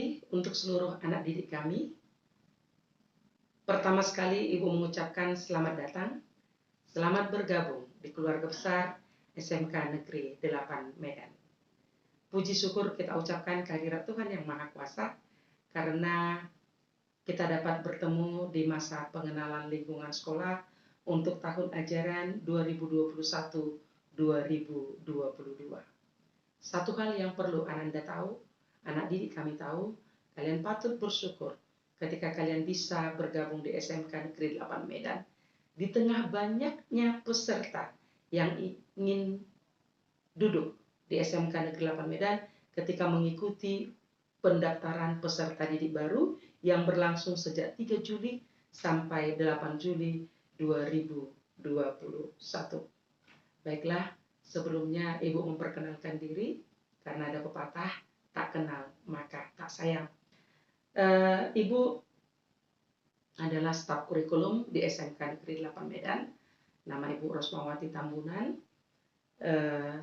pagi untuk seluruh anak didik kami. Pertama sekali Ibu mengucapkan selamat datang, selamat bergabung di keluarga besar SMK Negeri 8 Medan. Puji syukur kita ucapkan kehadirat Tuhan Yang Maha Kuasa karena kita dapat bertemu di masa pengenalan lingkungan sekolah untuk tahun ajaran 2021-2022. Satu hal yang perlu Anda tahu, anak didik kami tahu, kalian patut bersyukur ketika kalian bisa bergabung di SMK Negeri 8 Medan. Di tengah banyaknya peserta yang ingin duduk di SMK Negeri 8 Medan ketika mengikuti pendaftaran peserta didik baru yang berlangsung sejak 3 Juli sampai 8 Juli 2021. Baiklah, sebelumnya Ibu memperkenalkan diri karena ada pepatah, tak kenal maka tak sayang. Ibu adalah staf kurikulum di SMK Negeri 8 Medan. Nama Ibu Rosmawati Tambunan.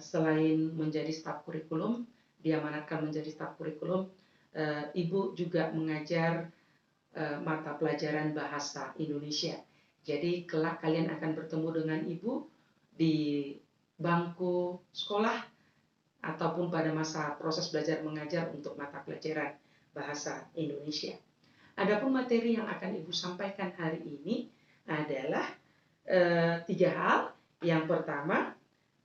Selain menjadi staf kurikulum, diamanatkan menjadi staf kurikulum, Ibu juga mengajar mata pelajaran bahasa Indonesia. Jadi kelak kalian akan bertemu dengan Ibu di bangku sekolah ataupun pada masa proses belajar mengajar untuk mata pelajaran bahasa Indonesia. Adapun materi yang akan Ibu sampaikan hari ini adalah 3 hal. Yang pertama,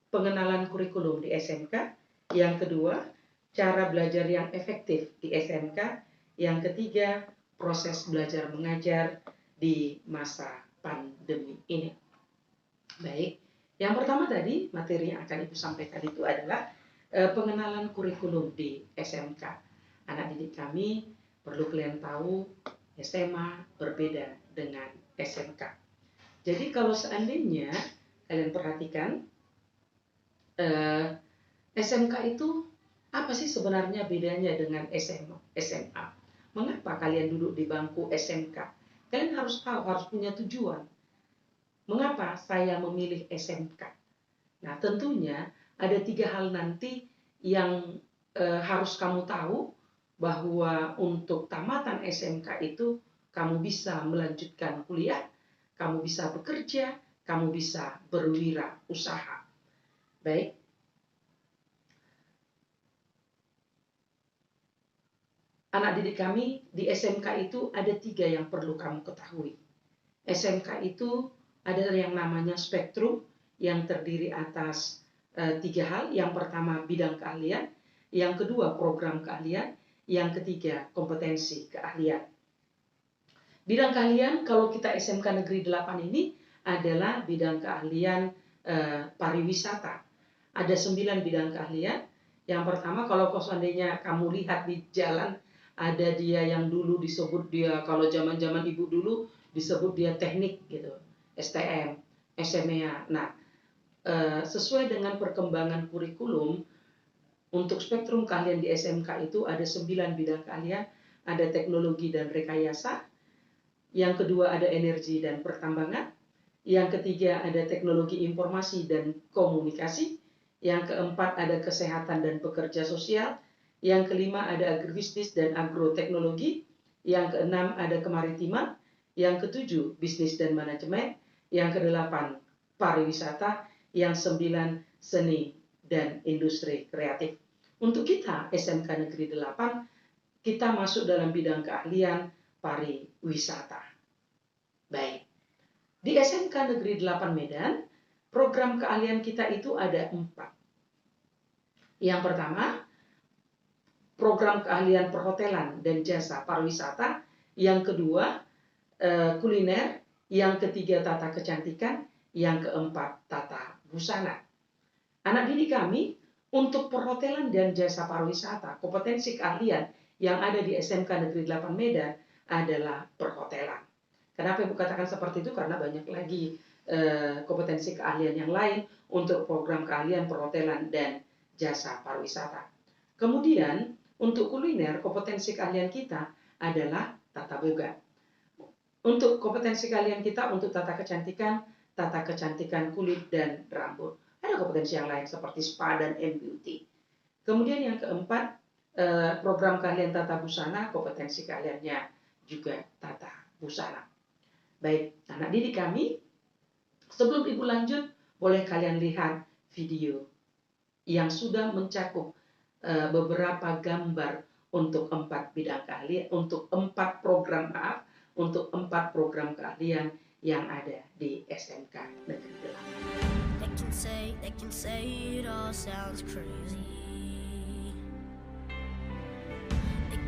pengenalan kurikulum di SMK. Yang kedua, cara belajar yang efektif di SMK. Yang ketiga, proses belajar mengajar di masa pandemi ini. Baik, yang pertama tadi materi yang akan Ibu sampaikan itu adalah pengenalan kurikulum di SMK. Anak didik kami perlu kalian tahu SMA berbeda dengan SMK. Jadi kalau seandainya kalian perhatikan SMK itu apa sih sebenarnya bedanya dengan SMA? Mengapa kalian duduk di bangku SMK? Kalian harus tahu, harus punya tujuan. Mengapa saya memilih SMK? Nah, tentunya ada 3 hal nanti yang harus kamu tahu, bahwa untuk tamatan SMK itu kamu bisa melanjutkan kuliah, kamu bisa bekerja, kamu bisa berwirausaha. Baik. Anak didik kami di SMK itu ada 3 yang perlu kamu ketahui. SMK itu ada yang namanya spektrum yang terdiri atas 3 hal. Yang pertama bidang keahlian, yang kedua program keahlian, yang ketiga kompetensi keahlian. Bidang keahlian kalau kita SMK Negeri 8 ini adalah bidang keahlian pariwisata. Ada 9 bidang keahlian. Yang pertama, kalau seandainya kamu lihat di jalan, ada dia yang dulu disebut dia, kalau zaman-zaman Ibu dulu disebut dia teknik gitu, STM, SMA. Nah, sesuai dengan perkembangan kurikulum, untuk spektrum keahlian di SMK itu ada 9 bidang keahlian. Ada teknologi dan rekayasa. Yang kedua ada energi dan pertambangan. Yang ketiga ada teknologi informasi dan komunikasi. Yang keempat ada kesehatan dan pekerja sosial. Yang kelima ada agribisnis dan agroteknologi. Yang keenam ada kemaritiman. Yang ketujuh bisnis dan manajemen. Yang kedelapan pariwisata. Yang 9 seni dan industri kreatif. Untuk kita SMK Negeri 8, kita masuk dalam bidang keahlian pariwisata. Baik. Di SMK Negeri 8 Medan, program keahlian kita itu ada 4. Yang pertama, program keahlian perhotelan dan jasa pariwisata. Yang kedua, kuliner. Yang ketiga, tata kecantikan. Yang keempat, tata busana. Anak didik kami, untuk perhotelan dan jasa pariwisata, kompetensi keahlian yang ada di SMK Negeri 8 Medan adalah perhotelan. Kenapa Ibu katakan seperti itu? Karena banyak lagi kompetensi keahlian yang lain untuk program keahlian perhotelan dan jasa pariwisata. Kemudian untuk kuliner, kompetensi keahlian kita adalah tata boga. Untuk kompetensi keahlian kita untuk tata kecantikan kulit dan rambut. Ada kompetensi yang lain seperti spa dan beauty. Kemudian yang keempat, program keahlian tata busana, kompetensi keahliannya juga tata busana. Baik, anak didik kami, sebelum Ibu lanjut, boleh kalian lihat video yang sudah mencakup beberapa gambar untuk 4 bidang keahlian, untuk 4 program untuk 4 program keahlian yang ada di SMK Negeri 8. They can say it all sounds crazy. They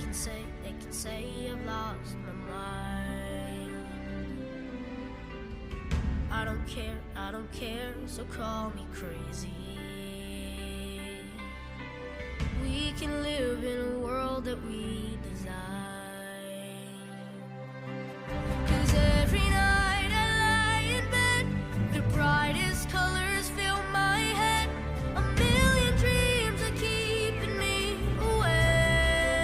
can say I've lost my mind. I don't care, so call me crazy. We can live in a world that we design. 'Cause every night I lie in bed, the brightest colors fill my head. A million dreams are keeping me awake.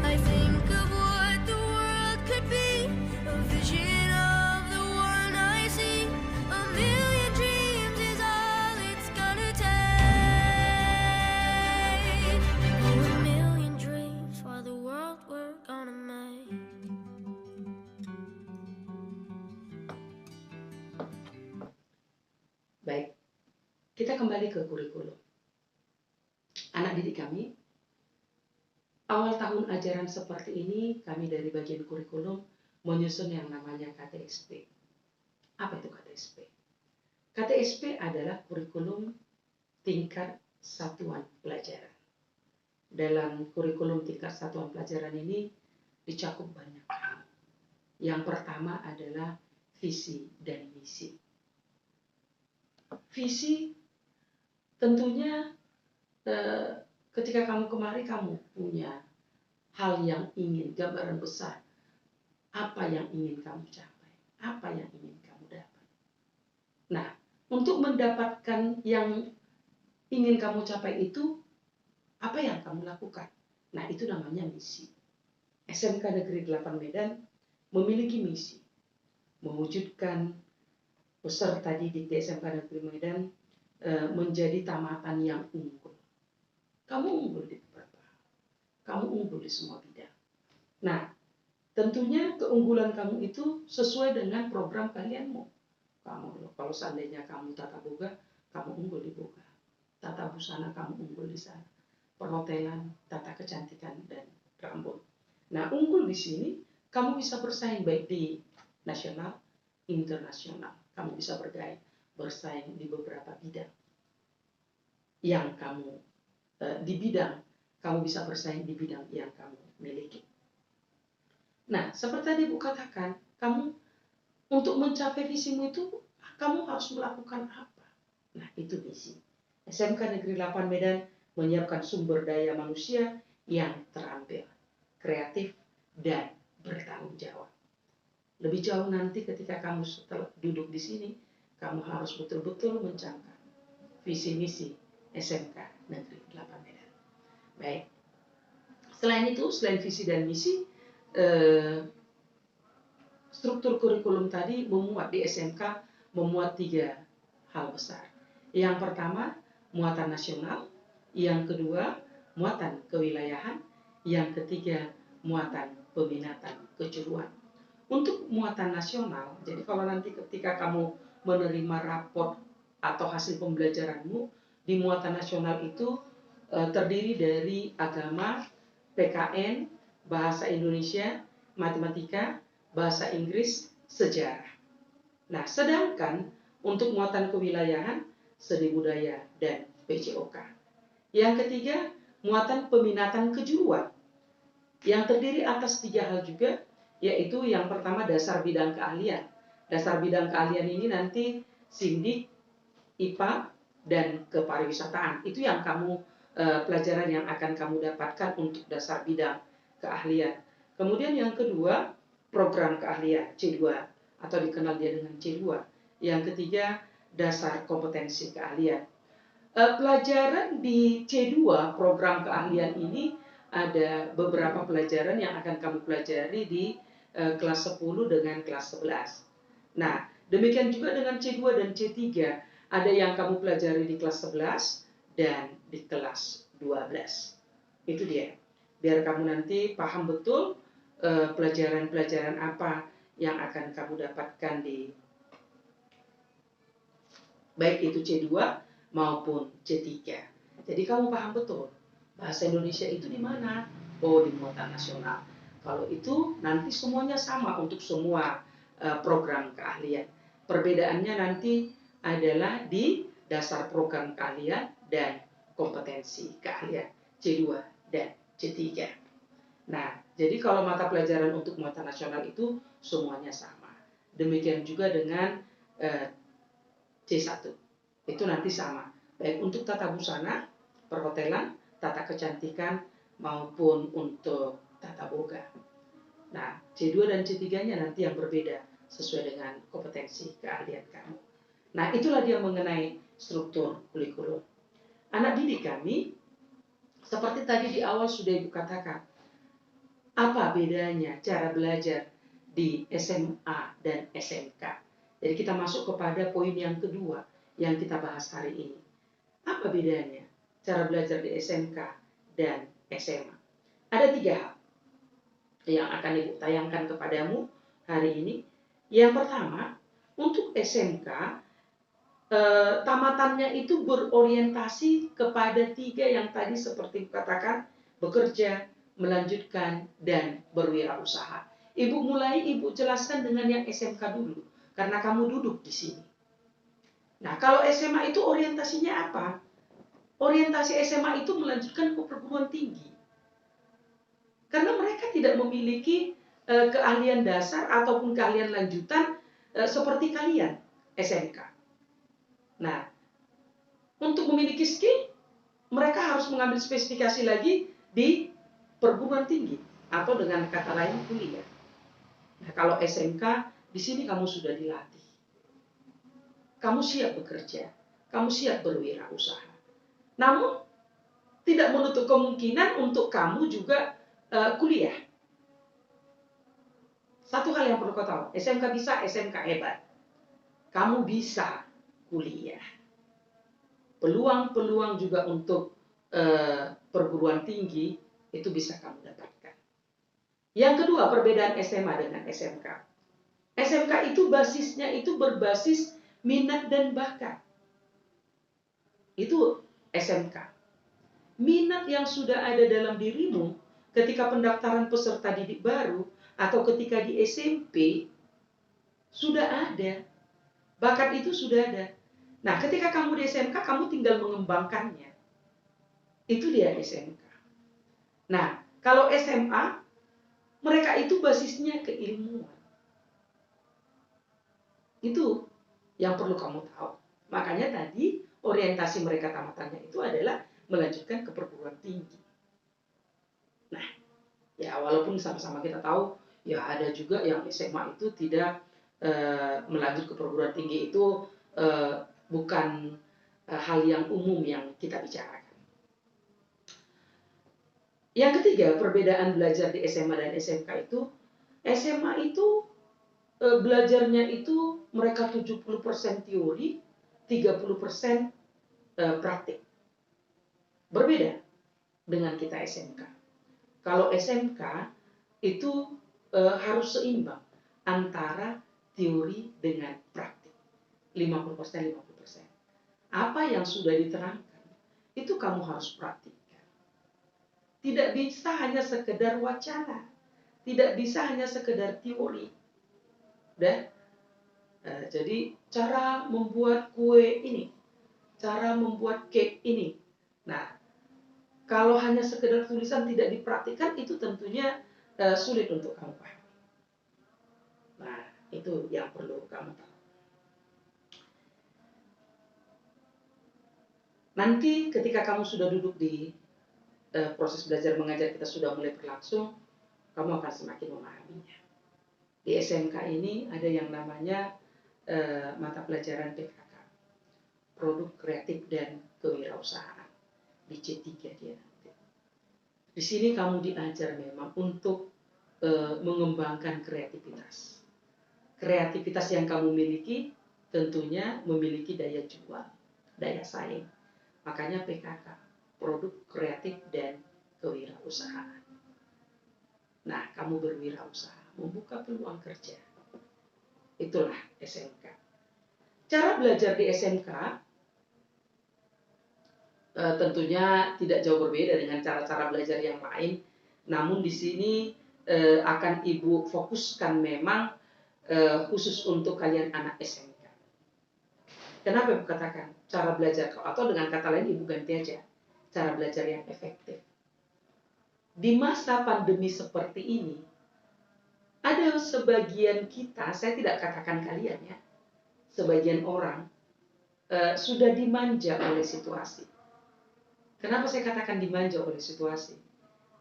I think of what the world could be, a vision of the one I see. A million dreams is all it's gonna take. Oh, a million dreams for the world we're gonna make. Baik, kita kembali ke kurikulum. Anak didik kami, awal tahun ajaran seperti ini, kami dari bagian kurikulum menyusun yang namanya KTSP. Apa itu KTSP? KTSP adalah kurikulum tingkat satuan pelajaran. Dalam kurikulum tingkat satuan pelajaran ini dicakup banyak hal. Yang pertama adalah visi dan misi. Visi tentunya ketika kamu kemari kamu punya hal yang ingin, gambaran besar apa yang ingin kamu capai, apa yang ingin kamu dapat. Nah, untuk mendapatkan yang ingin kamu capai itu, apa yang kamu lakukan? Nah, itu namanya misi. SMK Negeri 8 Medan memiliki misi mewujudkan peserta didik di SMK Negeri Medan menjadi tamatan yang unggul. Kamu unggul di beberapa hal. Kamu unggul di semua bidang. Nah, tentunya keunggulan kamu itu sesuai dengan program keahlianmu. Kalau seandainya kamu tata boga, kamu unggul di boga. Tata busana, kamu unggul di sana. Perhotelan, tata kecantikan, dan rambut. Nah, unggul di sini, kamu bisa bersaing baik di nasional, internasional. Kamu bisa bersaing di beberapa bidang. Yang kamu, di bidang, kamu bisa bersaing di bidang yang kamu miliki. Nah, seperti tadi Ibu katakan, kamu untuk mencapai visimu itu, kamu harus melakukan apa? Nah, itu misi. SMK Negeri 8 Medan menyiapkan sumber daya manusia yang terampil, kreatif, dan bertanggung jawab. Lebih jauh nanti ketika kamu setelah duduk di sini, kamu harus betul-betul mencangkap visi misi SMK Negeri 8 Medan. Baik. Selain itu, selain visi dan misi, struktur kurikulum tadi memuat di SMK memuat 3 hal besar. Yang pertama, muatan nasional. Yang kedua, muatan kewilayahan. Yang ketiga, muatan peminatan kejuruan. Untuk muatan nasional, jadi kalau nanti ketika kamu menerima raport atau hasil pembelajaranmu, di muatan nasional itu terdiri dari agama, PKN, bahasa Indonesia, matematika, bahasa Inggris, sejarah. Nah, sedangkan untuk muatan kewilayahan, seni budaya, dan PJOK. Yang ketiga, muatan peminatan kejuruan, yang terdiri atas 3 hal juga, yaitu yang pertama dasar bidang keahlian. Dasar bidang keahlian ini nanti Sindik, IPA, dan kepariwisataan. Itu yang kamu pelajaran yang akan kamu dapatkan untuk dasar bidang keahlian. Kemudian yang kedua, program keahlian C2 atau dikenal dia dengan C2. Yang ketiga, dasar kompetensi keahlian. Pelajaran di C2 program keahlian ini ada beberapa pelajaran yang akan kamu pelajari di kelas 10 dengan kelas 11. Nah, demikian juga dengan C2 dan C3, ada yang kamu pelajari di kelas 11 dan di kelas 12. Itu dia. Biar kamu nanti paham betul pelajaran-pelajaran apa yang akan kamu dapatkan di baik itu C2 maupun C3. Jadi kamu paham betul bahasa Indonesia itu di mana? Oh, di muatan nasional. Kalau itu nanti semuanya sama untuk semua program keahlian. Perbedaannya nanti adalah di dasar program keahlian dan kompetensi keahlian C2 dan C3. Nah, jadi kalau mata pelajaran untuk muatan nasional itu semuanya sama. Demikian juga dengan C1. Itu nanti sama. Baik untuk tata busana, perhotelan, tata kecantikan, maupun untuk tata boga. Nah, C2 dan C3-nya nanti yang berbeda sesuai dengan kompetensi keahlian kamu. Nah, itulah dia mengenai struktur kurikulum. Anak didik kami, seperti tadi di awal sudah Ibu katakan, apa bedanya cara belajar di SMA dan SMK? Jadi kita masuk kepada poin yang kedua yang kita bahas hari ini. Apa bedanya cara belajar di SMK dan SMA? Ada 3 hal yang akan Ibu tayangkan kepadamu hari ini. Yang pertama, untuk SMK, tamatannya itu berorientasi kepada 3 yang tadi seperti katakan, bekerja, melanjutkan, dan berwirausaha. Ibu jelaskan dengan yang SMK dulu, karena kamu duduk di sini. Nah, kalau SMA itu orientasinya apa? Orientasi SMA itu melanjutkan ke perguruan tinggi. Karena mereka tidak memiliki keahlian dasar ataupun keahlian lanjutan seperti kalian, SMK. Nah, untuk memiliki skill, mereka harus mengambil spesifikasi lagi di perguruan tinggi atau dengan kata lain kuliah. Nah, kalau SMK, di sini kamu sudah dilatih. Kamu siap bekerja, kamu siap berwirausaha. Namun, tidak menutup kemungkinan untuk kamu juga kuliah. Satu hal yang perlu kau tahu, SMK bisa, SMK hebat. Kamu bisa kuliah. Peluang-peluang juga untuk perguruan tinggi itu bisa kamu dapatkan. Yang kedua, perbedaan SMA dengan SMK. SMK itu basisnya itu berbasis minat dan bakat. Itu SMK. Minat yang sudah ada dalam dirimu ketika pendaftaran peserta didik baru atau ketika di SMP sudah ada. Bakat itu sudah ada. Nah, ketika kamu di SMK, kamu tinggal mengembangkannya. Itu dia SMK. Nah, kalau SMA, mereka itu basisnya keilmuan. Itu yang perlu kamu tahu. Makanya tadi orientasi mereka tamatannya itu adalah melanjutkan ke perguruan tinggi. Nah, ya walaupun sama-sama kita tahu, ya ada juga yang SMA itu tidak melanjut ke perguruan tinggi itu bukan hal yang umum yang kita bicarakan. Yang ketiga, perbedaan belajar di SMA dan SMK itu, SMA itu belajarnya itu mereka 70% teori, 30% praktik. Berbeda dengan kita SMK. Kalau SMK itu harus seimbang antara teori dengan praktik. 50%, 50%. Apa yang sudah diterangkan, itu kamu harus praktikkan. Tidak bisa hanya sekedar wacana. Tidak bisa hanya sekedar teori. Jadi cara membuat kue ini, cara membuat cake ini. Nah, kalau hanya sekedar tulisan tidak dipraktikkan, itu tentunya sulit untuk kamu paham. Nah, itu yang perlu kamu tahu. Nanti ketika kamu sudah duduk di proses belajar mengajar kita sudah mulai berlangsung, kamu akan semakin memahaminya. Di SMK ini ada yang namanya mata pelajaran PKK, produk kreatif dan kewirausahaan. Di C3 dia nanti. Di sini kamu diajar memang untuk mengembangkan kreativitas. Kreativitas yang kamu miliki tentunya memiliki daya jual, daya saing. Makanya PKK. produk kreatif dan kewirausahaan. Nah, kamu berwirausaha, membuka peluang kerja. Itulah SMK. Cara belajar di SMK tentunya tidak jauh berbeda dengan cara-cara belajar yang lain. Namun di sini akan Ibu fokuskan memang khusus untuk kalian anak SMK. Kenapa Ibu katakan cara belajar, atau dengan kata lain Ibu ganti aja, cara belajar yang efektif. Di masa pandemi seperti ini, ada sebagian kita, saya tidak katakan kalian ya, sebagian orang sudah dimanja oleh situasi. Kenapa saya katakan dimanja oleh situasi?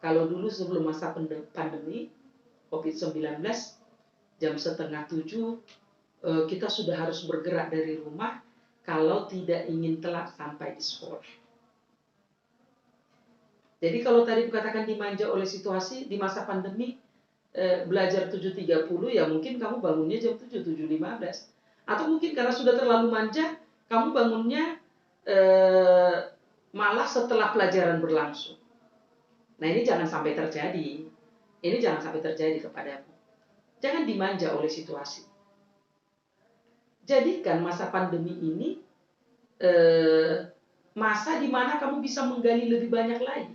Kalau dulu sebelum masa pandemi COVID-19, jam 6:30 kita sudah harus bergerak dari rumah kalau tidak ingin telat sampai di sekolah. Jadi kalau tadi dikatakan dimanja oleh situasi, di masa pandemi belajar 7.30, ya mungkin kamu bangunnya jam 7, 7.15. Atau mungkin karena sudah terlalu manja, kamu bangunnya malah setelah pelajaran berlangsung. Nah, ini jangan sampai terjadi. Ini jangan sampai terjadi kepadamu. Jangan dimanja oleh situasi. Jadikan masa pandemi ini masa di mana kamu bisa menggali lebih banyak lagi.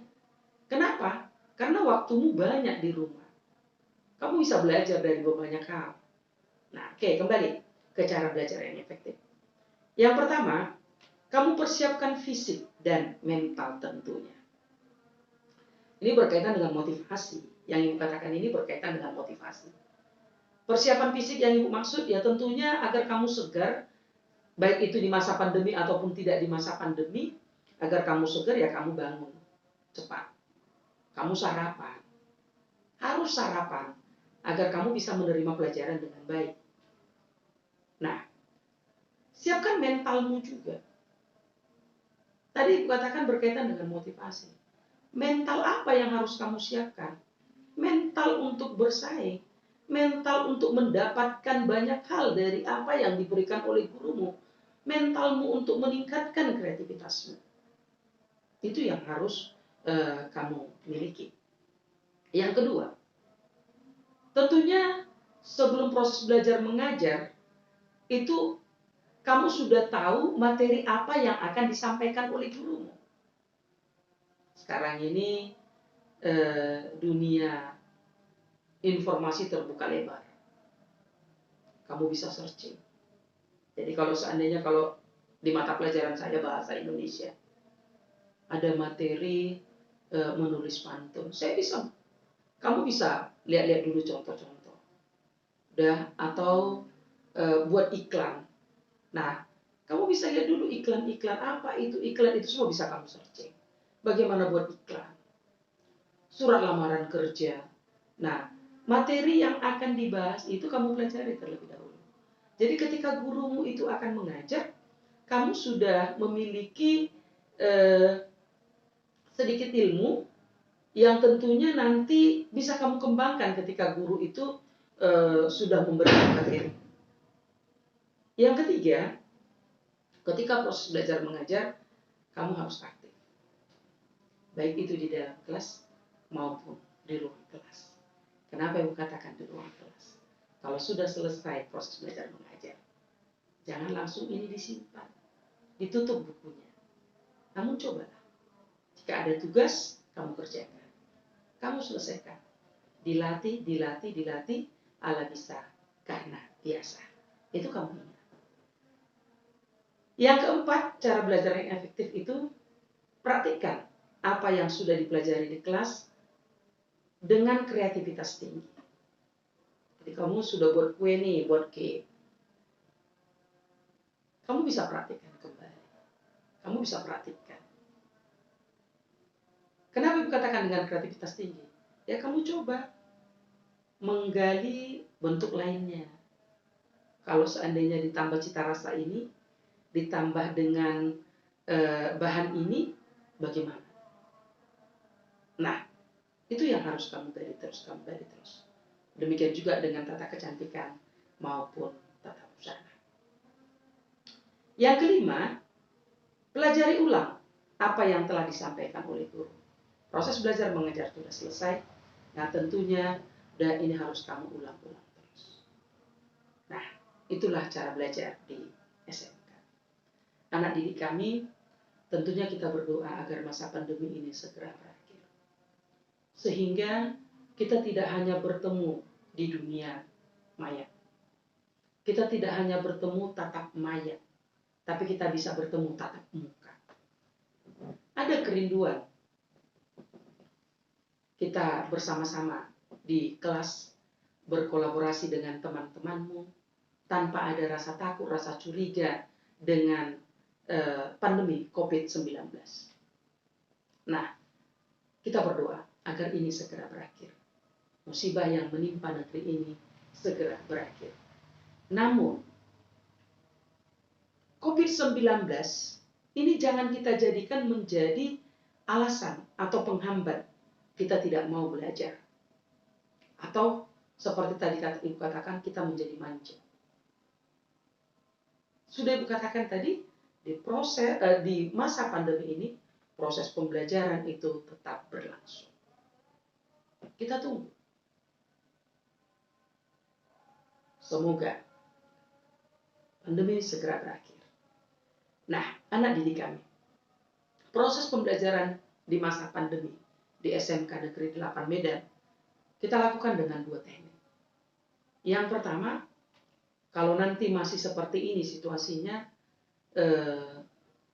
Kenapa? Karena waktumu banyak di rumah. Kamu bisa belajar dari banyak hal. Nah, oke, kembali ke cara belajar yang efektif. Yang pertama, kamu persiapkan fisik dan mental tentunya. Ini berkaitan dengan motivasi. Yang Ibu katakan ini berkaitan dengan motivasi. Persiapan fisik yang Ibu maksud ya tentunya agar kamu segar, baik itu di masa pandemi ataupun tidak di masa pandemi, agar kamu segar ya kamu bangun cepat. Kamu sarapan. Harus sarapan agar kamu bisa menerima pelajaran dengan baik. Nah, siapkan mentalmu juga. Tadi katakan berkaitan dengan motivasi. Mental apa yang harus kamu siapkan? Mental untuk bersaing. Mental untuk mendapatkan banyak hal dari apa yang diberikan oleh gurumu. Mentalmu untuk meningkatkan kreativitasmu. Itu yang harus kamu miliki. Yang kedua, tentunya sebelum proses belajar mengajar, itu kamu sudah tahu materi apa yang akan disampaikan oleh gurumu. Sekarang ini dunia informasi terbuka lebar. Kamu bisa searching. Jadi kalau seandainya di mata pelajaran saya bahasa Indonesia, ada materi menulis pantun, kamu bisa lihat-lihat dulu contoh-contoh. Atau buat iklan. Nah, kamu bisa lihat dulu iklan-iklan apa itu. Iklan itu semua bisa kamu searching. Bagaimana buat iklan. Surat lamaran kerja. Nah, materi yang akan dibahas itu kamu pelajari terlebih dahulu. Jadi ketika gurumu itu akan mengajar, kamu sudah memiliki sedikit ilmu yang tentunya nanti bisa kamu kembangkan ketika guru itu sudah memberikan materi. Yang ketiga, ketika proses belajar mengajar, kamu harus aktif. Baik itu di dalam kelas maupun di luar kelas. Kenapa Ibu katakan di luar kelas? Kalau sudah selesai proses belajar mengajar, jangan langsung ini disimpan. Ditutup bukunya. Namun cobalah. Jika ada tugas, kamu kerjakan. Kamu selesaikan. Dilatih, ala bisa karena biasa. Itu kamu ingat. Yang keempat, cara belajar yang efektif itu praktikkan apa yang sudah dipelajari di kelas dengan kreativitas tinggi. Jadi kamu sudah buat kue nih, buat cake. Kamu bisa praktikkan kembali. Kamu bisa praktikkan. Kenapa Ibu katakan dengan kreativitas tinggi? Ya kamu coba menggali bentuk lainnya. Kalau seandainya ditambah cita rasa ini, ditambah dengan bahan ini, bagaimana? Nah, itu yang harus kamu gali terus. Demikian juga dengan tata kecantikan maupun tata busana. Yang kelima, pelajari ulang apa yang telah disampaikan oleh guru. Proses belajar mengajar sudah selesai. Nah, tentunya ini harus kamu ulang-ulang terus. Nah, itulah cara belajar di SMK. Anak didik kami, tentunya kita berdoa agar masa pandemi ini segera berakhir. Sehingga kita tidak hanya bertemu di dunia maya. Kita tidak hanya bertemu tatap maya, tapi kita bisa bertemu tatap muka. Ada kerinduan kita bersama-sama di kelas, berkolaborasi dengan teman-temanmu tanpa ada rasa takut, rasa curiga dengan pandemi COVID-19. Nah, kita berdoa agar ini segera berakhir. Musibah yang menimpa negeri ini segera berakhir. Namun, COVID-19 ini jangan kita jadikan menjadi alasan atau penghambat kita tidak mau belajar. Atau seperti tadi Ibu katakan, kita menjadi manja. Sudah Ibu katakan tadi, di masa pandemi ini, proses pembelajaran itu tetap berlangsung. Kita tunggu. Semoga pandemi segera berakhir. Nah, anak didik kami, proses pembelajaran di masa pandemi di SMK Negeri 8 Medan, kita lakukan dengan 2 teknik. Yang pertama, kalau nanti masih seperti ini situasinya,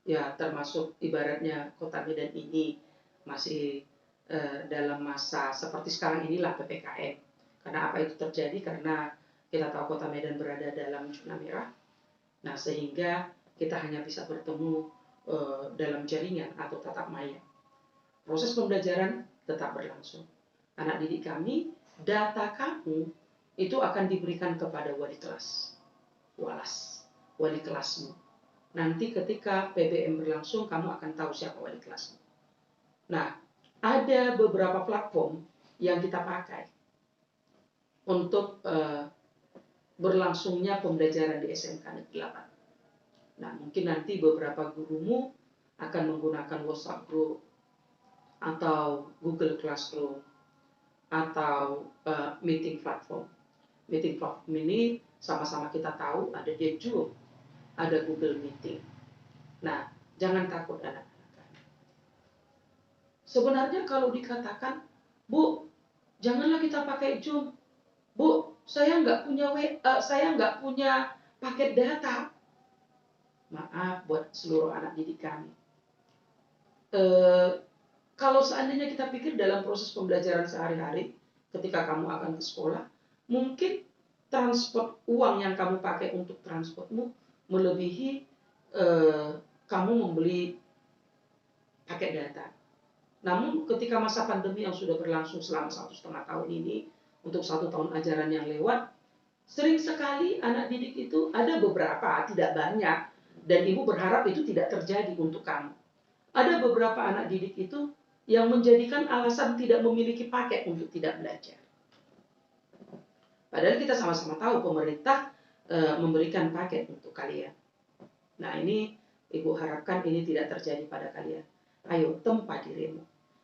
ya termasuk ibaratnya Kota Medan ini masih dalam masa seperti sekarang inilah PPKM. Karena apa itu terjadi? Karena kita tahu Kota Medan berada dalam zona merah. Nah, sehingga kita hanya bisa bertemu dalam jaringan atau tatap maya. Proses pembelajaran tetap berlangsung. Anak didik kami, data kamu itu akan diberikan kepada wali kelas, wali kelasmu. Nanti ketika PBM berlangsung, kamu akan tahu siapa wali kelasmu. Nah, ada beberapa platform yang kita pakai untuk berlangsungnya pembelajaran di SMK Negeri 8. Nah, mungkin nanti beberapa gurumu akan menggunakan WhatsApp Group atau Google Classroom atau meeting platform. Meeting platform ini sama-sama kita tahu ada di Zoom, ada Google Meeting. Nah, jangan takut anak-anak. Sebenarnya kalau dikatakan, Bu, janganlah kita pakai Zoom. Bu, saya nggak punya paket data. Maaf buat seluruh anak didik kami. Kalau seandainya kita pikir dalam proses pembelajaran sehari-hari, ketika kamu akan ke sekolah, mungkin transport uang yang kamu pakai untuk transportmu melebihi kamu membeli paket data. Namun ketika masa pandemi yang sudah berlangsung selama 1,5 tahun ini, untuk 1 tahun ajaran yang lewat, sering sekali anak didik itu ada beberapa, tidak banyak, dan ibu berharap itu tidak terjadi untuk kamu. Ada beberapa anak didik itu yang menjadikan alasan tidak memiliki paket untuk tidak belajar. Padahal kita sama-sama tahu pemerintah memberikan paket untuk kalian. Nah, ini ibu harapkan ini tidak terjadi pada kalian. Ayo, tempa dirimu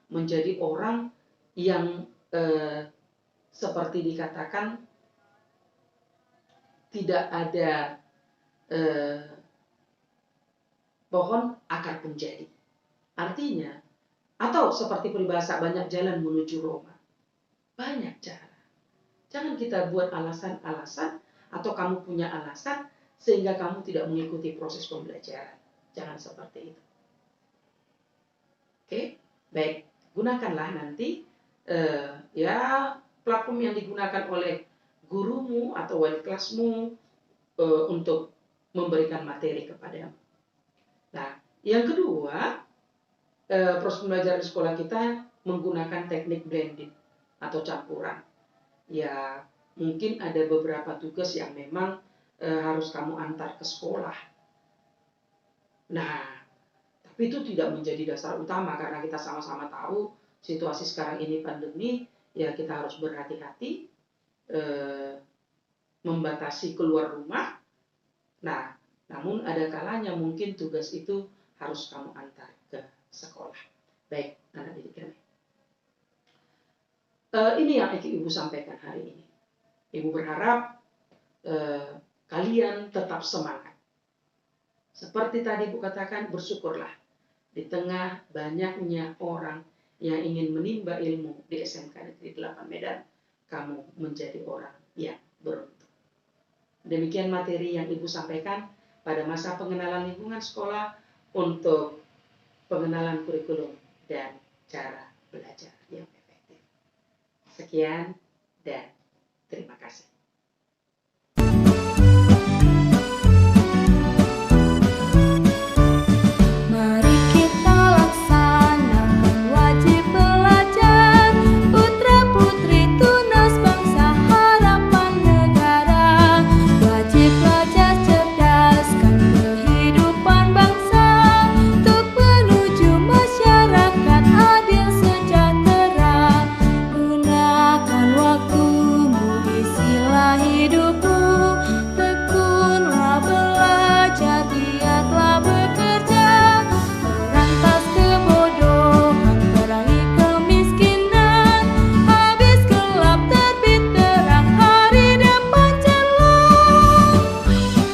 menjadi orang yang seperti dikatakan tidak ada pohon akar pun jadi. Artinya, atau seperti peribahasa banyak jalan menuju Roma. Banyak cara. Jangan kita buat alasan-alasan atau kamu punya alasan sehingga kamu tidak mengikuti proses pembelajaran. Jangan seperti itu. Oke, baik. Gunakanlah nanti platform yang digunakan oleh gurumu atau wali kelasmu untuk memberikan materi kepadamu. Nah, yang kedua, proses pembelajaran di sekolah kita menggunakan teknik blending atau campuran. Ya, mungkin ada beberapa tugas yang memang harus kamu antar ke sekolah. Nah, tapi itu tidak menjadi dasar utama karena kita sama-sama tahu situasi sekarang ini pandemi, ya kita harus berhati-hati membatasi keluar rumah. Nah, namun ada kalanya mungkin tugas itu harus kamu antar ke sekolah. Baik, anak didik kami. Ini yang Ibu sampaikan hari ini. Ibu berharap kalian tetap semangat. Seperti tadi Ibu katakan, bersyukurlah di tengah banyaknya orang yang ingin menimba ilmu di SMK Negeri 8 Medan, kamu menjadi orang yang beruntung. Demikian materi yang Ibu sampaikan pada masa pengenalan lingkungan sekolah untuk pengenalan kurikulum dan cara belajar yang efektif. Sekian dan terima kasih.